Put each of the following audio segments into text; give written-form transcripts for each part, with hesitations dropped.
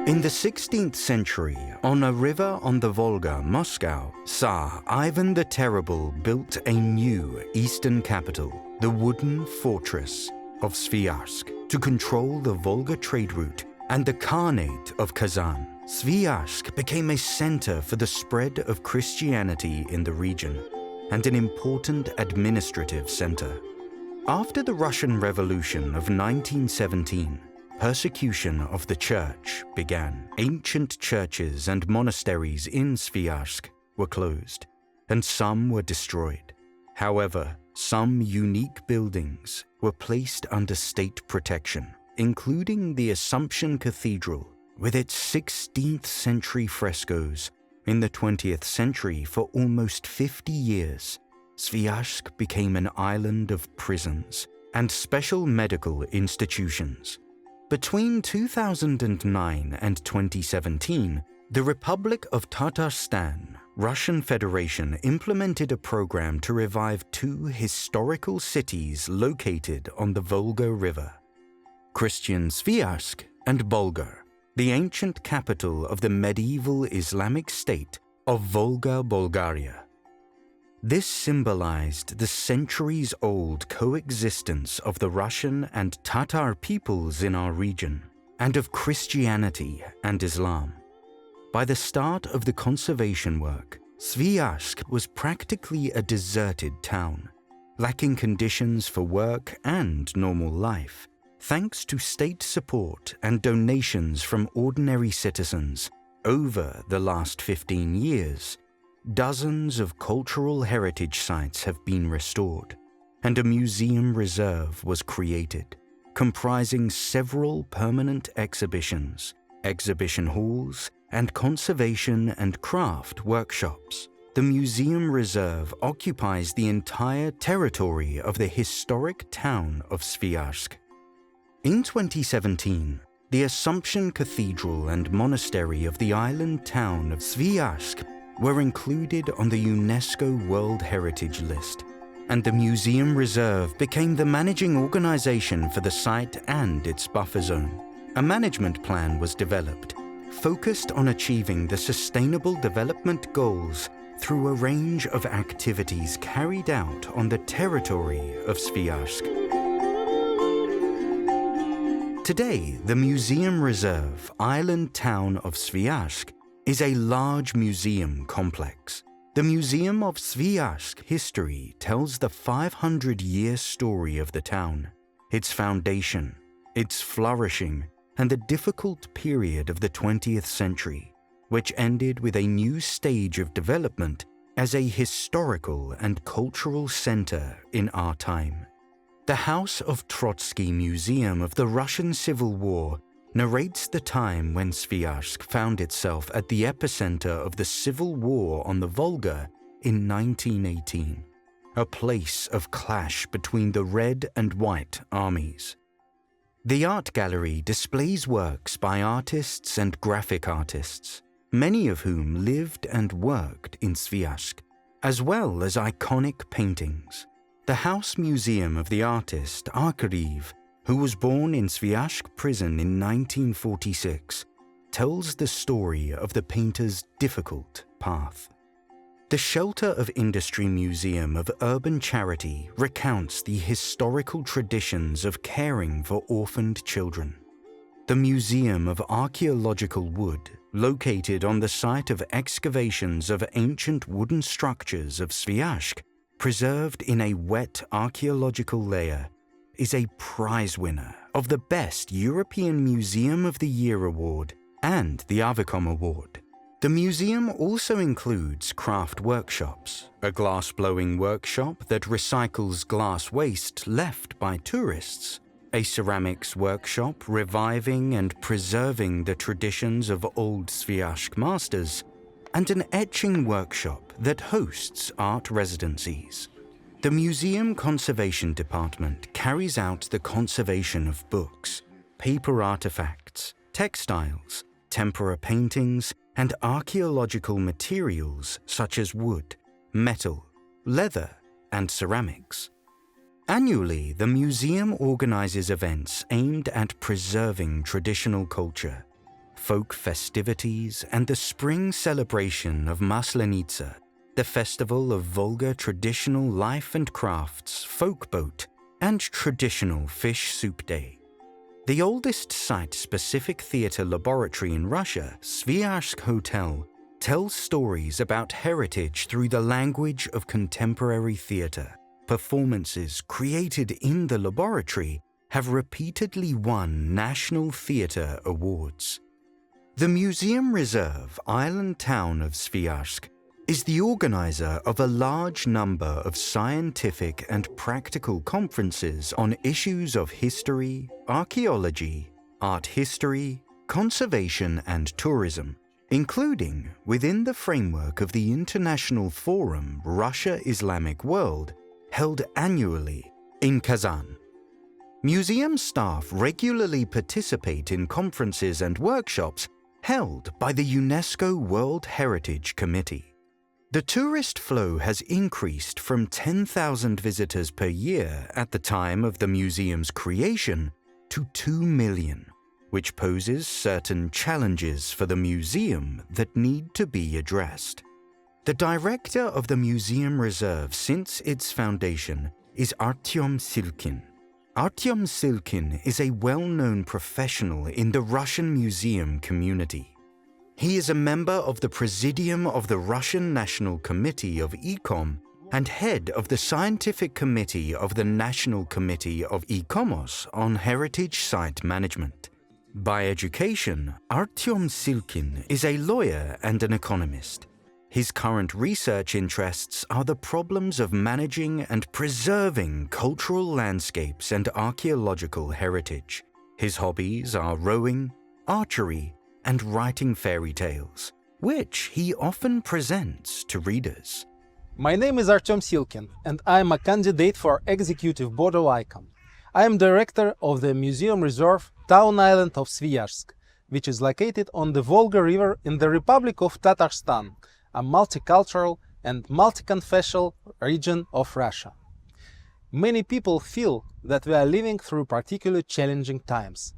In the 16th century, on a river on the Volga, Moscow, Tsar Ivan the Terrible built a new eastern capital, the wooden fortress of Sviyazhsk, to control the Volga trade route and the Khanate of Kazan. Sviazhsk became a center for the spread of Christianity in the region and an important administrative center. After the Russian Revolution of 1917, persecution of the church began. Ancient churches and monasteries in Sviazhsk were closed, and some were destroyed. However, some unique buildings were placed under state protection, including the Assumption Cathedral, with its 16th century frescoes. In the 20th century, for almost 50 years, Sviazhsk became an island of prisons and special medical institutions. Between 2009 and 2017, the Republic of Tatarstan, Russian Federation, implemented a program to revive two historical cities located on the Volga River: Christian Sviazhsk and Bulgar, the ancient capital of the medieval Islamic state of Volga, Bulgaria. This symbolized the centuries-old coexistence of the Russian and Tatar peoples in our region, and of Christianity and Islam. By the start of the conservation work, Sviazhsk was practically a deserted town, lacking conditions for work and normal life. Thanks to state support and donations from ordinary citizens over the last 15 years, dozens of cultural heritage sites have been restored, and a museum reserve was created, comprising several permanent exhibitions, exhibition halls, and conservation and craft workshops. The museum reserve occupies the entire territory of the historic town of Sviazhsk. In 2017, the Assumption Cathedral and Monastery of the island town of Sviazhsk were included on the UNESCO World Heritage List, and the Museum Reserve became the managing organization for the site and its buffer zone. A management plan was developed, focused on achieving the Sustainable Development Goals through a range of activities carried out on the territory of Sviazhsk. Today, the Museum Reserve island town of Sviazhsk is a large museum complex. The Museum of Sviazhsk history tells the 500-year story of the town, its foundation, its flourishing, and the difficult period of the 20th century, which ended with a new stage of development as a historical and cultural center in our time. The House of Trotsky Museum of the Russian Civil War narrates the time when Sviazhsk found itself at the epicenter of the civil war on the Volga in 1918, a place of clash between the Red and White armies. The art gallery displays works by artists and graphic artists, many of whom lived and worked in Sviazhsk, as well as iconic paintings. The House Museum of the artist Arkarev, who was born in Sviazhsk prison in 1946, tells the story of the painter's difficult path. The Shelter of Industry Museum of Urban Charity recounts the historical traditions of caring for orphaned children. The Museum of Archaeological Wood, located on the site of excavations of ancient wooden structures of Sviazhsk, preserved in a wet archaeological layer, is a prize winner of the Best European Museum of the Year Award and the Avicom Award. The museum also includes craft workshops, a glass-blowing workshop that recycles glass waste left by tourists, a ceramics workshop reviving and preserving the traditions of old Sviazhsk masters, and an etching workshop that hosts art residencies. The Museum Conservation Department carries out the conservation of books, paper artifacts, textiles, tempera paintings, and archaeological materials such as wood, metal, leather, and ceramics. Annually, the museum organizes events aimed at preserving traditional culture. folk festivities, and the spring celebration of Maslenitsa, the festival of Volga traditional life and crafts, folk boat, and traditional fish soup day. The oldest site-specific theatre laboratory in Russia, Sviyazhsk Hotel, tells stories about heritage through the language of contemporary theatre. Performances created in the laboratory have repeatedly won national theatre awards. The Museum Reserve island town of Sviazhsk is the organizer of a large number of scientific and practical conferences on issues of history, archaeology, art history, conservation and tourism, including within the framework of the International Forum Russia-Islamic World, held annually in Kazan. Museum staff regularly participate in conferences and workshops held by the UNESCO World Heritage Committee. The tourist flow has increased from 10,000 visitors per year at the time of the museum's creation to 2 million, which poses certain challenges for the museum that need to be addressed. The director of the Museum Reserve since its foundation is Artyom Silkin. Artyom Silkin is a well-known professional in the Russian museum community. He is a member of the Presidium of the Russian National Committee of ICOM and head of the Scientific Committee of the National Committee of ICOMOS on Heritage Site Management. By education, Artyom Silkin is a lawyer and an economist. His current research interests are the problems of managing and preserving cultural landscapes and archaeological heritage. His hobbies are rowing, archery, and writing fairy tales, which he often presents to readers. My name is Artyom Silkin, and I am a candidate for Executive Board of ICOM. I am director of the Museum Reserve town island of Sviazhsk, which is located on the Volga River in the Republic of Tatarstan, a multicultural and multi-confessional region of Russia. Many people feel that we are living through particularly challenging times.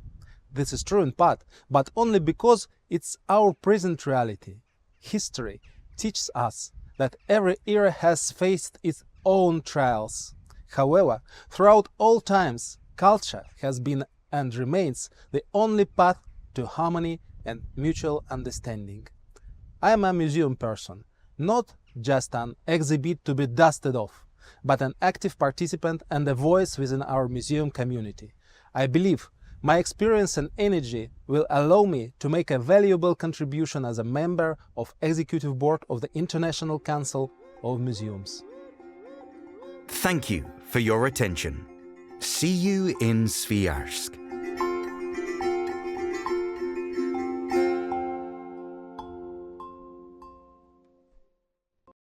This is true in part, but only because it's our present reality. History teaches us that every era has faced its own trials. However, throughout all times, culture has been and remains the only path to harmony and mutual understanding. I am a museum person, not just an exhibit to be dusted off, but an active participant and a voice within our museum community. I believe my experience and energy will allow me to make a valuable contribution as a member of Executive Board of the International Council of Museums. Thank you for your attention. See you in Sviazhsk.